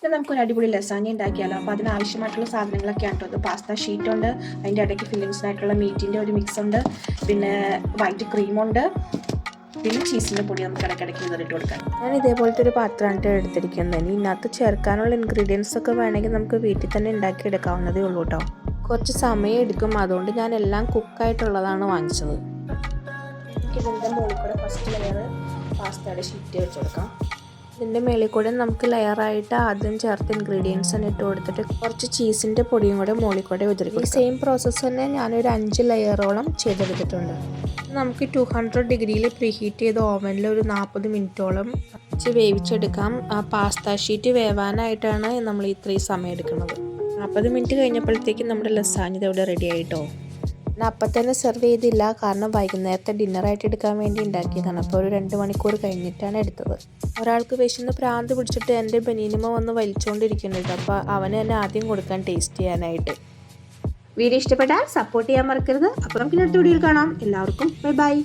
ഇത് നമുക്കൊരു അടിപൊളി ലസാഞ്ഞ ഉണ്ടാക്കിയാലോ. അപ്പോൾ അതിനാവശ്യമായിട്ടുള്ള സാധനങ്ങളൊക്കെയാണ് കേട്ടോ. ഇത് പാസ്ത ഷീറ്റുണ്ട്, അതിൻ്റെ ഇടയ്ക്ക് ഫില്ലിങ്സിനായിട്ടുള്ള മീറ്റിൻ്റെ ഒരു മിക്സ് ഉണ്ട്, പിന്നെ വൈറ്റ് ക്രീമുണ്ട്, പിന്നെ ചീസിൻ്റെ പൊടി നമുക്ക് ഇടയ്ക്കിടയ്ക്ക് വിതറിട്ട് കൊടുക്കാം. ഞാൻ ഇതേപോലത്തെ ഒരു പാത്രമാണ് എടുത്തിരിക്കുന്നത്. ഇതിനകത്ത് ചേർക്കാനുള്ള ഇൻഗ്രീഡിയൻസ് ഒക്കെ വേണമെങ്കിൽ നമുക്ക് വീട്ടിൽ തന്നെ ഉണ്ടാക്കി എടുക്കാവുന്നതേ ഉള്ളൂ കേട്ടോ. കുറച്ച് സമയം എടുക്കും, അതുകൊണ്ട് ഞാൻ എല്ലാം കുക്കായിട്ടുള്ളതാണ് വാങ്ങിച്ചത്. ഇതിൻ്റെ മുകളിൽ കൂടെ ഫസ്റ്റ് ലെയർ പാസ്തയുടെ ഷീറ്റ് വെച്ച് കൊടുക്കാം. ഇതിൻ്റെ മേളിൽ കൂടെ നമുക്ക് ലെയറായിട്ട് ആദ്യം ചേർത്ത് ഇൻഗ്രീഡിയൻസ് തന്നെ ഇട്ട് കൊടുത്തിട്ട് കുറച്ച് ചീസിൻ്റെ പൊടിയും കൂടെ മുകളിൽ കൂടെ ഉതിർക്കും. ഈ സെയിം പ്രോസസ്സ് തന്നെ ഞാനൊരു 5 ലെയറോളം ചെയ്തെടുത്തിട്ടുണ്ട്. നമുക്ക് 200 ഡിഗ്രിയിൽ പ്രീഹീറ്റ് ചെയ്ത ഓവനിൽ ഒരു 40 മിനിറ്റോളം വെച്ച് വേവിച്ചെടുക്കാം. പാസ്ത ഷീറ്റ് വേവാനായിട്ടാണ് നമ്മൾ ഇത്രയും സമയം എടുക്കുന്നത്. 40 മിനിറ്റ് കഴിഞ്ഞപ്പോഴത്തേക്കും നമ്മുടെ ലസാഞ്ഞ ഇവിടെ റെഡി ആയിട്ടോ. അപ്പം തന്നെ സെർവ് ചെയ്തില്ല, കാരണം വൈകുന്നേരത്തെ ഡിന്നറായിട്ട് എടുക്കാൻ വേണ്ടി ഉണ്ടാക്കിയതാണ്. അപ്പോൾ ഒരു 2 മണിക്കൂർ കഴിഞ്ഞിട്ടാണ് എടുത്തത്. ഒരാൾക്ക് വിശന്ന് പ്രാന്ത് പിടിച്ചിട്ട് എൻ്റെ ബനീനിമ വന്ന് വലിച്ചുകൊണ്ടിരിക്കുന്നുണ്ട്. അപ്പോൾ അവന് തന്നെ ആദ്യം കൊടുക്കാൻ ടേസ്റ്റ് ചെയ്യാനായിട്ട്. വീഡിയോ ഇഷ്ടപ്പെട്ടാൽ സപ്പോർട്ട് ചെയ്യാൻ മറക്കരുത്. അപ്പോൾ നമുക്ക് അടുത്ത വീഡിയോയിൽ കാണാം. എല്ലാവർക്കും ബൈ ബൈ.